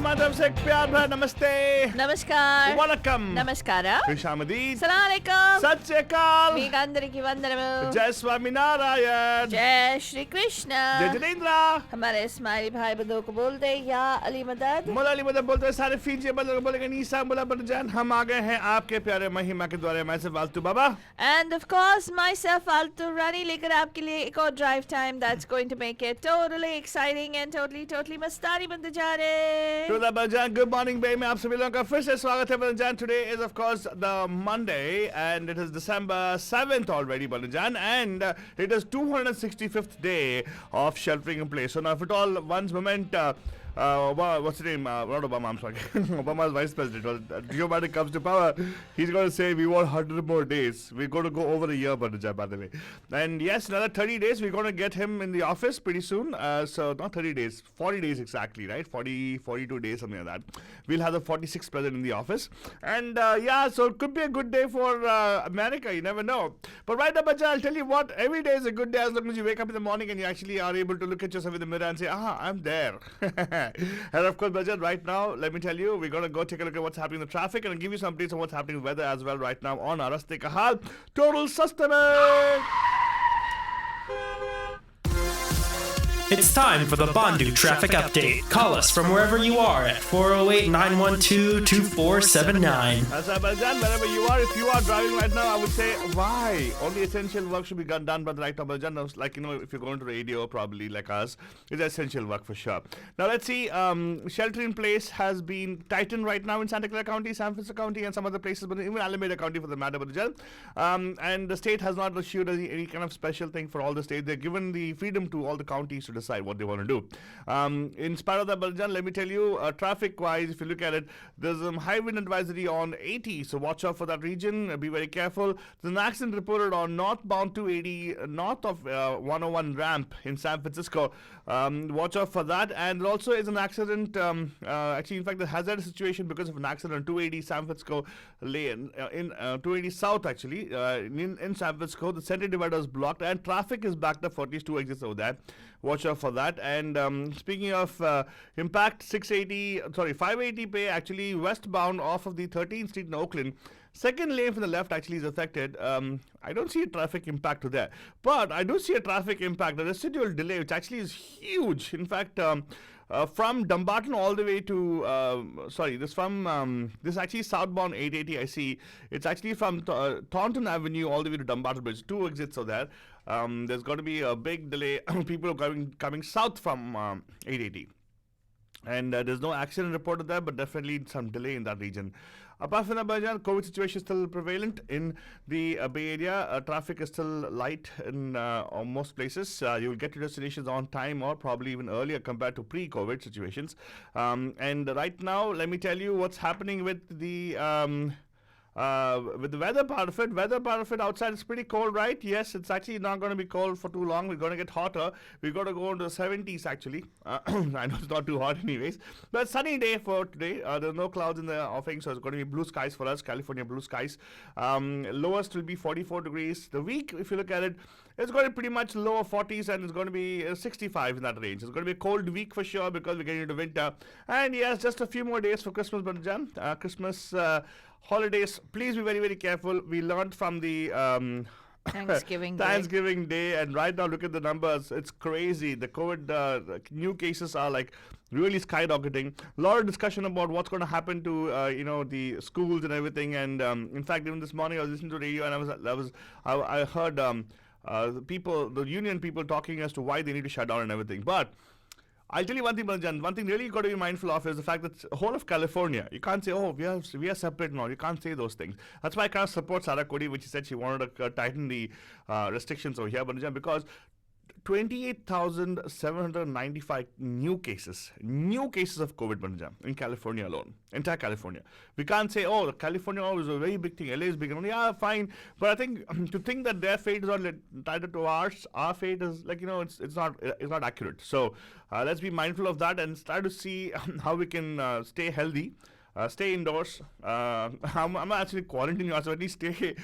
हमारी तरफ से एक प्यार भरा नमस्ते, नमस्कार, वनक्कम, नमस्कारा, खुशामदीद, सलामकुम, सत श्री अकाल, మీకు అందరికీ వందనము, जय स्वामी नारायण, जय श्री कृष्ण। जय जिनेंद्र। हमारे इस्माइली भाई बंधुओं को बोलते या अली मदद, मोला अली मदद बोलते हैं सारे फीजी बंदर बोलेंगे नीसा बोला बरजान। हम आ गए हैं आपके प्यारे महिमा के द्वारे। मैं से फालतू बाबा and of course myself फालतू रानी लेकर आपके लिए एक और drive time that's going to make it totally exciting and totally मस्तानी बनते जा रहे। तो बरजान, गुड मॉर्निंग बे, मैं आप सभी लोगों का फिर से स्वागत है बरजान। Today is of course the Monday and it is December 7th already barajan, and it is 265th day of sheltering in place. So now if at all one's moment what's his name? Not Obama, I'm sorry. Obama's vice president. Well, Joe Biden comes to power, he's going to say we want 100 more days. We're going to go over a year, by the way. And yes, another 30 days, we're going to get him in the office pretty soon. So not 30 days, 40 days exactly, right? 42 days, something like that. We'll have the 46th president in the office. And yeah, so it could be a good day for America. You never know. But right now, Baja, I'll tell you what, every day is a good day as long as you wake up in the morning and you actually are able to look at yourself in the mirror and say, I'm there. And of course, Bajan, right now, let me tell you, we're going to go take a look at what's happening in the traffic and I'll give you some updates on what's happening with weather as well right now on our Raste Ka Haal. Total sustenance! It's time for the Bandu Traffic Update. Call us from wherever you are at 408-912-2479. That's right, Bajan, wherever you are, if you are driving right now, I would say, why? Only essential work should be done, but right now, Bajan, like, you know, if you're going to radio, probably like us, it's essential work for sure. Now, let's see, shelter in place has been tightened right now in Santa Clara County, San Francisco County, and some other places, but even Alameda County for the matter, Bajan. And the state has not issued any kind of special thing for all the states. They've given the freedom to all the counties to decide what they want to do. In spite of that, Baljan, let me tell you, traffic-wise, if you look at it, there's a high wind advisory on 80, so watch out for that region. Be very careful. There's an accident reported on northbound 280, north of 101 ramp in San Francisco. Watch out for that. And there also is an accident, actually, in fact, the hazardous situation because of an accident on 280 San Francisco lane, in 280 South, actually, in San Francisco. The center divider is blocked and traffic is backed up for at least 2 exits over there. Watch out for that. And speaking of impact, 580 pay actually westbound off of the 13th Street in Oakland. Second lane from the left actually is affected. I don't see a traffic impact to there, but I do see a traffic impact, the residual delay, which actually is huge. In fact, from Dumbarton all the way to, this actually southbound 880 I see. It's actually from Taunton Avenue all the way to Dumbarton Bridge. 2 exits are there. There's going to be a big delay. People are coming south from 880. And there's no accident reported there, but definitely some delay in that region. Apart from that, COVID situation is still prevalent in the Bay Area. Traffic is still light in most places. You'll get to destinations on time or probably even earlier compared to pre-COVID situations. And right now, let me tell you what's happening with the weather part of it. Weather part of it outside is pretty cold, right? Yes, it's actually not going to be cold for too long. We're going to get hotter. We're going to go into the 70s actually. I know it's not too hot anyways, but sunny day for today. There's no clouds in the offing, so it's going to be blue skies for us, California blue skies. Lowest will be 44 degrees. The week, if you look at it, it's going to be pretty much lower 40s and it's going to be 65 in that range. It's going to be a cold week for sure because we're getting into winter. And yes, just a few more days for Christmas, Banjan. Christmas holidays, please be very, very careful. We learned from the Thanksgiving Day, and right now look at the numbers. It's crazy. The COVID new cases are like really skyrocketing. A lot of discussion about what's going to happen to the schools and everything. And in fact, even this morning I was listening to radio and I heard the union people talking as to why they need to shut down and everything. But I'll tell you one thing, Banjan. One thing really you've got to be mindful of is the fact that the whole of California, you can't say, we are separate now. You can't say those things. That's why I kind of support Sarah Cody, which she said she wanted to tighten the restrictions over here, Banjan, because 28,795 new cases of COVID, Banjan, in California alone, entire California. We can't say, California is a very big thing, LA is big. Yeah, fine. But I think to think that their fate is not tied to ours, our fate is like, it's not accurate. So let's be mindful of that and try to see how we can stay healthy. Stay indoors. I'm actually quarantining you, so at least stay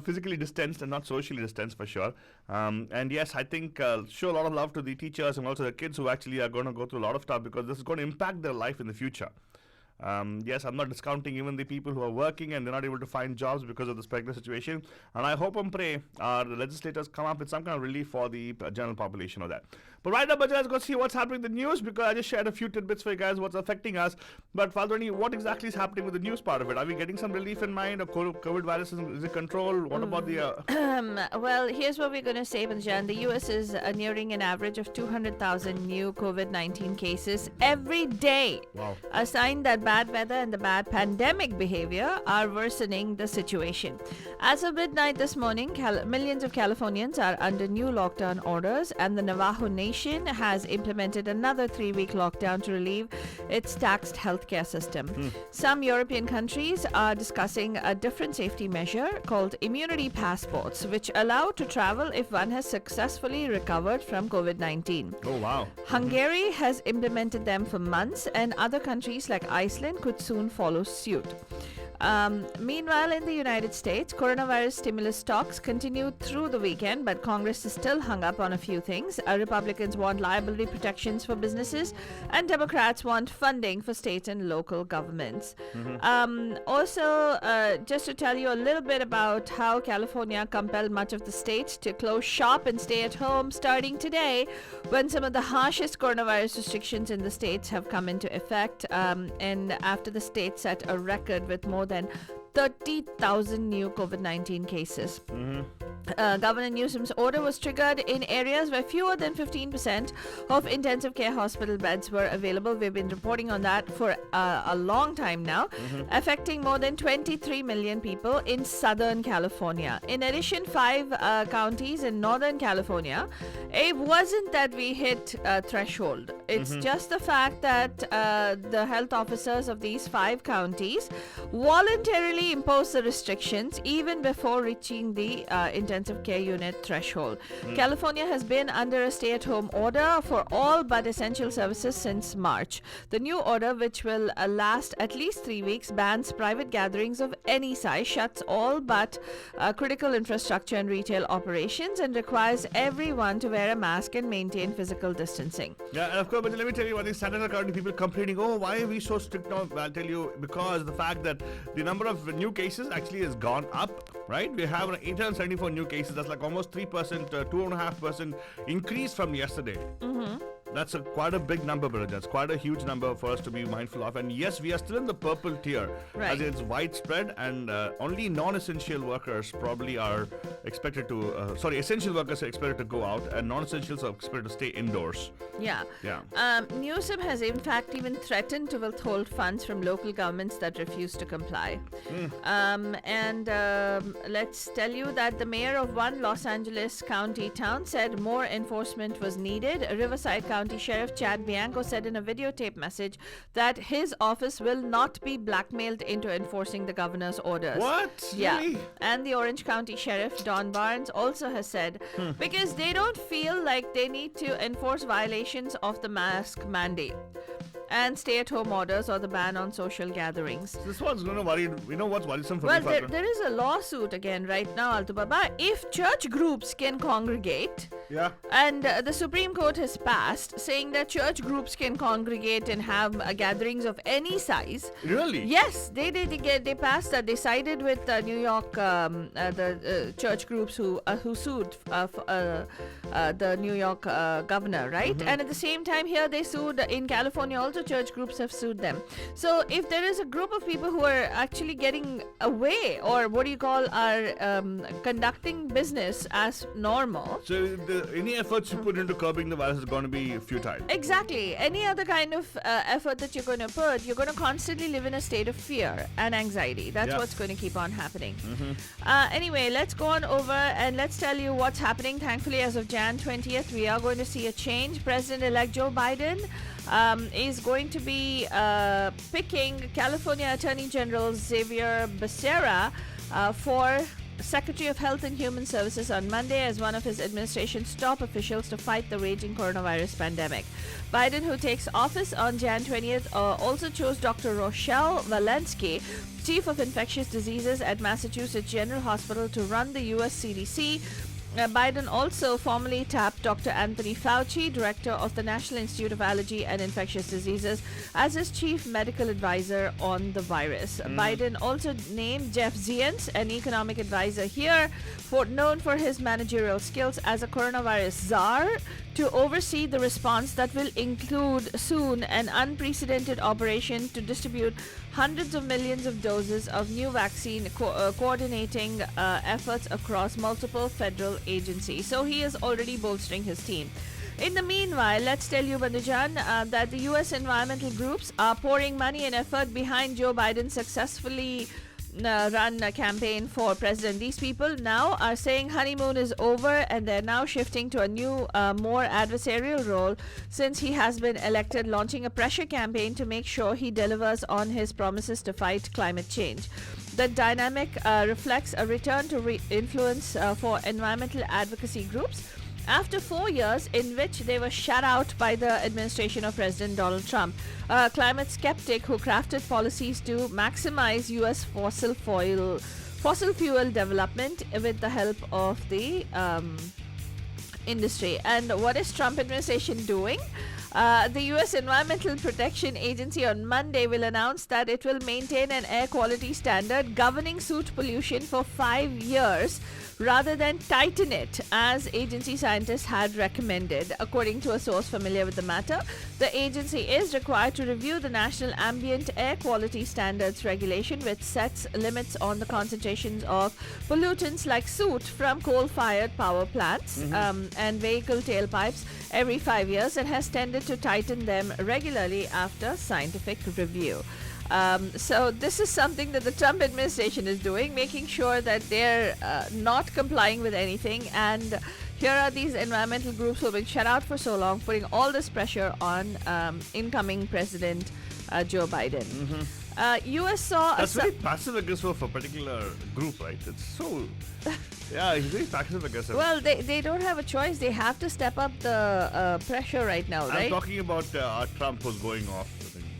physically distanced and not socially distanced for sure. And yes, I think show a lot of love to the teachers and also the kids who actually are going to go through a lot of stuff because this is going to impact their life in the future. Yes, I'm not discounting even the people who are working and they're not able to find jobs because of this pregnant situation. And I hope and pray our legislators come up with some kind of relief for the general population of that. But right now, let's go see what's happening in the news because I just shared a few tidbits for you guys what's affecting us. But Faldwani, what exactly is happening with the news part of it? Are we getting some relief in mind? Or COVID virus is it controlled? What about the... Well, here's what we're going to say, Banjan. The US is nearing an average of 200,000 new COVID-19 cases every day. Wow. A sign that bad weather and the bad pandemic behavior are worsening the situation. As of midnight this morning, millions of Californians are under new lockdown orders, and the Navajo Nation has implemented another 3-week lockdown to relieve its taxed healthcare system. Some European countries are discussing a different safety measure called immunity passports, which allow to travel if one has successfully recovered from COVID-19. Oh, wow. Hungary has implemented them for months, and other countries like Iceland could soon follow suit. Meanwhile, in the United States, coronavirus stimulus talks continued through the weekend, but Congress is still hung up on a few things. Republicans want liability protections for businesses, and Democrats want funding for state and local governments. Also, just to tell you a little bit about how California compelled much of the state to close shop and stay at home starting today, when some of the harshest coronavirus restrictions in the states have come into effect, and after the state set a record with more than 30,000 new COVID-19 cases. Governor Newsom's order was triggered in areas where fewer than 15% of intensive care hospital beds were available. We've been reporting on that for a long time now, affecting more than 23 million people in Southern California. In addition, 5 counties in Northern California. It wasn't that we hit a threshold. It's just the fact that the health officers of these 5 counties voluntarily imposed the restrictions even before reaching the intensive care unit threshold. California has been under a stay-at-home order for all but essential services since March. The new order, which will last at least 3 weeks, bans private gatherings of any size, shuts all but critical infrastructure and retail operations, and requires everyone to wear a mask and maintain physical distancing. Yeah, and of course, but let me tell you what these Santa County people complaining, oh, why are we so strict now? I'll tell you, because the fact that the number of new cases actually has gone up, right? We have 874 new cases. That's like almost 3%, 2.5% increase from yesterday. That's quite a big number, but that's quite a huge number for us to be mindful of. And yes, we are still in the purple tier, as it's widespread, and only non-essential workers probably are expected to, essential workers are expected to go out, and non-essentials are expected to stay indoors. Yeah. Newsom has in fact even threatened to withhold funds from local governments that refuse to comply. Let's tell you that the mayor of one Los Angeles County town said more enforcement was needed. Riverside County Sheriff Chad Bianco said in a videotape message that his office will not be blackmailed into enforcing the governor's orders. What? Yeah. Really? And the Orange County Sheriff Don Barnes also has said because they don't feel like they need to enforce violations of the mask mandate and stay-at-home orders or the ban on social gatherings. This one's going to worry. We know what's worrisome for well, me. There is a lawsuit again right now, Altu Baba. If church groups can congregate, and the Supreme Court has passed saying that church groups can congregate and have gatherings of any size. Really? Yes, they passed that. They sided with New York, the church groups who sued the New York governor, right? And at the same time here they sued in California also. Church groups have sued them. So if there is a group of people who are actually getting away, or what do you call, are conducting business as normal. So any efforts you put into curbing the virus is going to be futile. Exactly. Any other kind of effort that you're going to put, you're going to constantly live in a state of fear and anxiety. That's what's going to keep on happening. Anyway, let's go on over and let's tell you what's happening. Thankfully, as of Jan 20th, we are going to see a change. President-elect Joe Biden is going to be picking California Attorney General Xavier Becerra for Secretary of Health and Human Services on Monday as one of his administration's top officials to fight the raging coronavirus pandemic. Biden, who takes office on Jan 20th, also chose Dr. Rochelle Walensky, Chief of Infectious Diseases at Massachusetts General Hospital, to run the U.S. CDC. Biden also formally tapped Dr. Anthony Fauci, director of the National Institute of Allergy and Infectious Diseases, as his chief medical advisor on the virus. Biden also named Jeff Zients, an economic advisor here, known for his managerial skills as a coronavirus czar, to oversee the response that will include soon an unprecedented operation to distribute hundreds of millions of doses of new vaccine, coordinating efforts across multiple federal agencies. So he is already bolstering his team. In the meanwhile, let's tell you, Bandhujan, that the U.S. environmental groups are pouring money and effort behind Joe Biden's successfully run a campaign for president. These people now are saying honeymoon is over, and they're now shifting to a new, more adversarial role since he has been elected, launching a pressure campaign to make sure he delivers on his promises to fight climate change. The dynamic reflects a return to influence for environmental advocacy groups after 4 years in which they were shut out by the administration of President Donald Trump, a climate skeptic who crafted policies to maximize U.S. fossil fuel development with the help of the industry. And what is Trump administration doing? The U.S. Environmental Protection Agency on Monday will announce that it will maintain an air quality standard governing soot pollution for 5 years rather than tighten it, as agency scientists had recommended. According to a source familiar with the matter, the agency is required to review the National Ambient Air Quality Standards Regulation, which sets limits on the concentrations of pollutants like soot from coal-fired power plants and vehicle tailpipes every 5 years, and has tended to tighten them regularly after scientific review. So this is something that the Trump administration is doing, making sure that they're not complying with anything. And here are these environmental groups who have been shut out for so long, putting all this pressure on incoming President Joe Biden. U.S. saw That's very passive aggressive for a particular group, right? It's so... Yeah, he's very passive aggressive. Well, they don't have a choice. They have to step up the pressure right now, right? I'm talking about Trump who's going off.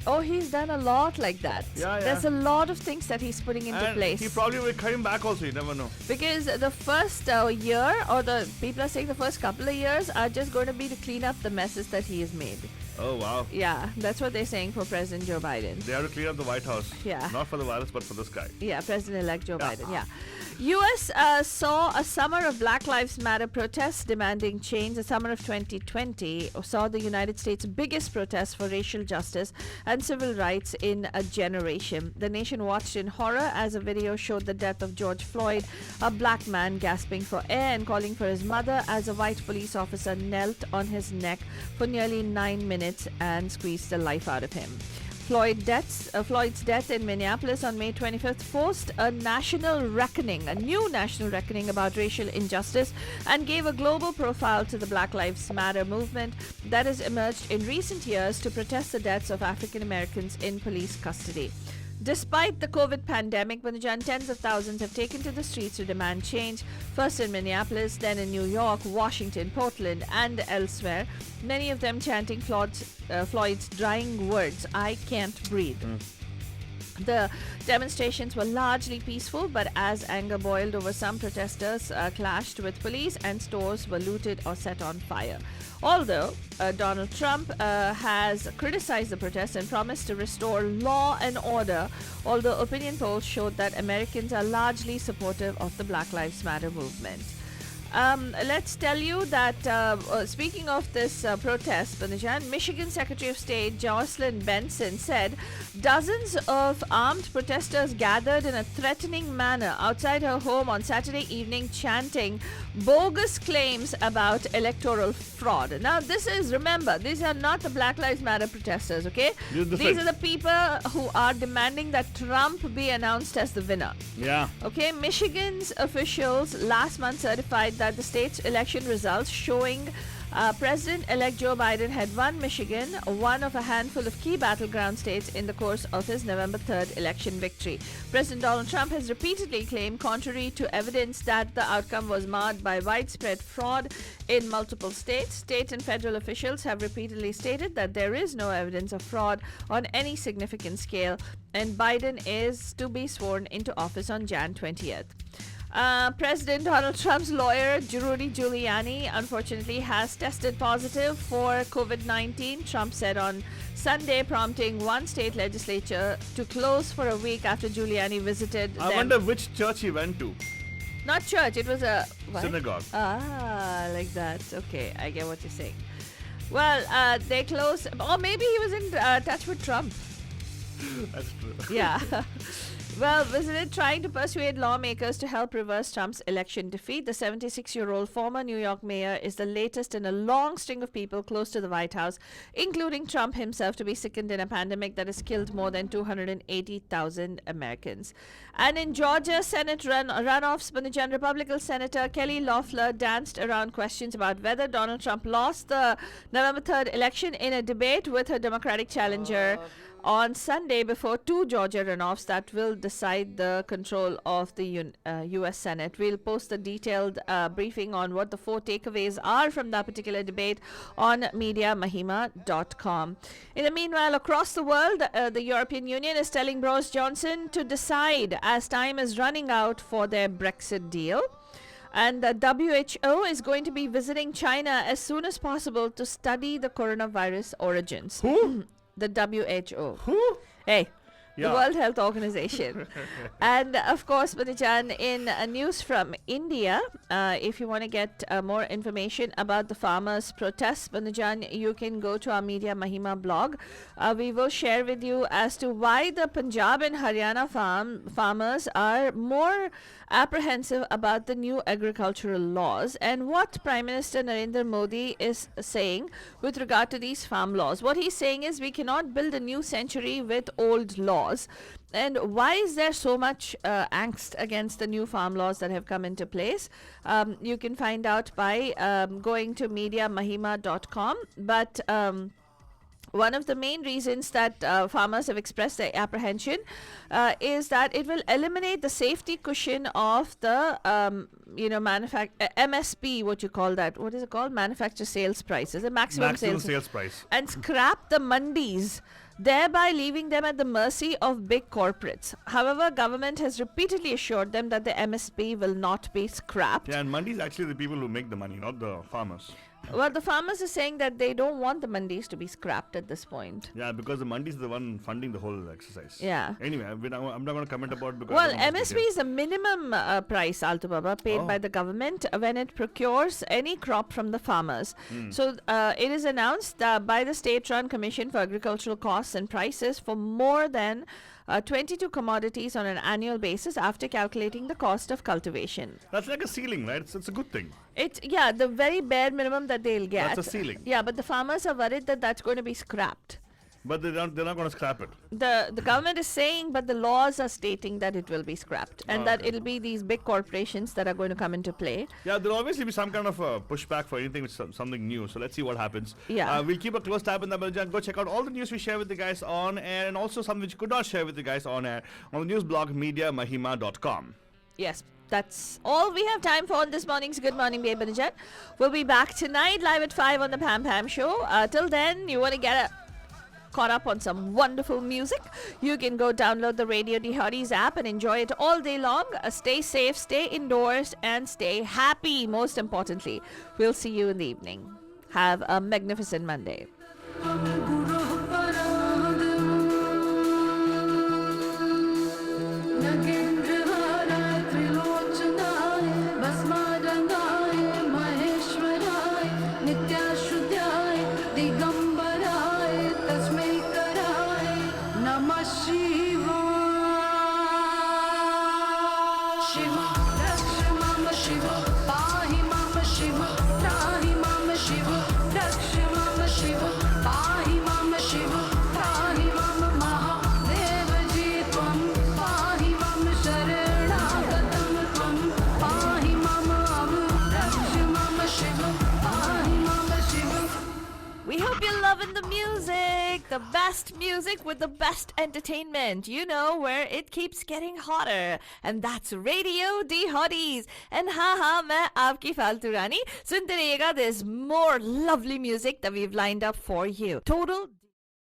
Oh, he's done a lot like that. Yeah. There's a lot of things that he's putting into place. He probably will come back also, you never know. Because the first year, or the people are saying the first couple of years, are just going to be to clean up the messes that he has made. Oh, wow. Yeah, that's what they're saying for President Joe Biden. They have to clean up the White House. Yeah. Not for the virus, but for this guy. Yeah, President-elect Joe Biden, yeah. U.S. saw a summer of Black Lives Matter protests demanding change. The summer of 2020 saw the United States' biggest protest for racial justice and civil rights in a generation. The nation watched in horror as a video showed the death of George Floyd, a black man gasping for air and calling for his mother, as a white police officer knelt on his neck for nearly 9 minutes and squeezed the life out of him. Floyd's death in Minneapolis on May 25th forced a new national reckoning about racial injustice, and gave a global profile to the Black Lives Matter movement that has emerged in recent years to protest the deaths of African Americans in police custody. Despite the COVID pandemic, Bandhujan, tens of thousands have taken to the streets to demand change, first in Minneapolis, then in New York, Washington, Portland, and elsewhere, many of them chanting Floyd's dying words, "I can't breathe." The demonstrations were largely peaceful, but as anger boiled over, some protesters clashed with police and stores were looted or set on fire. Although Donald Trump has criticized the protests and promised to restore law and order, although opinion polls showed that Americans are largely supportive of the Black Lives Matter movement. Let's tell you that speaking of this protest, Bandhujan, Michigan Secretary of State Jocelyn Benson said dozens of armed protesters gathered in a threatening manner outside her home on Saturday evening, chanting bogus claims about electoral fraud. Now, remember, these are not the Black Lives Matter protesters, okay? These are the people who are demanding that Trump be announced as the winner. Yeah. Okay, Michigan's officials last month certified that the state's election results showing President-elect Joe Biden had won Michigan, one of a handful of key battleground states, in the course of his November 3rd election victory. President Donald Trump has repeatedly claimed, contrary to evidence, that the outcome was marred by widespread fraud in multiple states. State and federal officials have repeatedly stated that there is no evidence of fraud on any significant scale, and Biden is to be sworn into office on Jan 20th. President Donald Trump's lawyer, Rudy Giuliani, unfortunately has tested positive for COVID-19, Trump said on Sunday, prompting one state legislature to close for a week after Giuliani visited them. I wonder which church he went to. Not church, it was a... what? Synagogue. Ah, like that. Okay, I get what you're saying. Well, they closed... Or maybe he was in touch with Trump. That's true. Yeah. Well, visited trying to persuade lawmakers to help reverse Trump's election defeat. The 76-year-old former New York mayor is the latest in a long string of people close to the White House, including Trump himself, to be sickened in a pandemic that has killed more than 280,000 Americans. And in Georgia Senate runoffs, Bundajan Republican Senator Kelly Loeffler danced around questions about whether Donald Trump lost the November 3rd election in a debate with her Democratic challenger on Sunday before two Georgia runoffs that will decide the control of the U.S. Senate. We'll post a detailed briefing on what the four takeaways are from that particular debate on MediaMahima.com. In the meanwhile, across the world, the European Union is telling Boris Johnson to decide as time is running out for their Brexit deal. And the WHO is going to be visiting China as soon as possible to study the coronavirus origins. Who? The WHO. Who? Hey, Yeah. the World Health Organization. And of course, Bunijan, in news from India, if you want to get more information about the farmers' protests, Bunijan, you can go to our Media Mahima blog. We will share with you as to why the Punjab and Haryana farmers are more apprehensive about the new agricultural laws and what Prime Minister Narendra Modi is saying with regard to these farm laws. What he's saying is we cannot build a new century with old laws. And why is there so much angst against the new farm laws that have come into place? You can find out by going to MediaMahima.com. But one of the main reasons that farmers have expressed their apprehension is that it will eliminate the safety cushion of the, MSP, what you call that? What is it called? Manufacturer sales prices, the maximum sales price. And scrap the mandis, thereby leaving them at the mercy of big corporates. However, government has repeatedly assured them that the MSP will not be scrapped. Yeah, and Mandi is actually the people who make the money, not the farmers. Well, the farmers are saying that they don't want the mandis to be scrapped at this point. Yeah, because the Mandi is the one funding the whole exercise. Yeah. Anyway, I'm not going to comment about because Well, MSP is the minimum price, Alto Baba, paid by Oh. the government when it procures any crop from the farmers. So it is announced by the State-run Commission for Agricultural Costs and Prices for more than 22 commodities on an annual basis after calculating the cost of cultivation. That's like a ceiling, right? It's a good thing. Yeah, the very bare minimum that they'll get. That's a ceiling. Yeah, but the farmers are worried that that's going to be scrapped. But they're not going to scrap it. The government is saying, but the laws are stating that it will be scrapped and that Okay. it'll be these big corporations that are going to come into play. Yeah, there'll obviously be some kind of pushback for anything which is something new. So let's see what happens. Yeah. We'll keep a close tab in the Belgian. Go check out all the news we share with you guys on air and also some which we could not share with you guys on air on the news blog MediaMahima.com. Yes, that's all we have time for on this morning's Good Morning Babe Banajan. We'll be back tonight live at 5 on the Pam Pam Show. Till then, you want to get caught up on some wonderful music, you can go download the Radio Dihari's app and enjoy it all day long. Stay safe, stay indoors, and stay happy, most importantly. We'll see you in the evening. Have a magnificent Monday. the best music with the best entertainment. You know where it keeps getting hotter. And that's Radio D Hotties. And हाँ मैं आपकी फालतू रानी सुनते रहिएगा. There's more lovely music that we've lined up for you. Total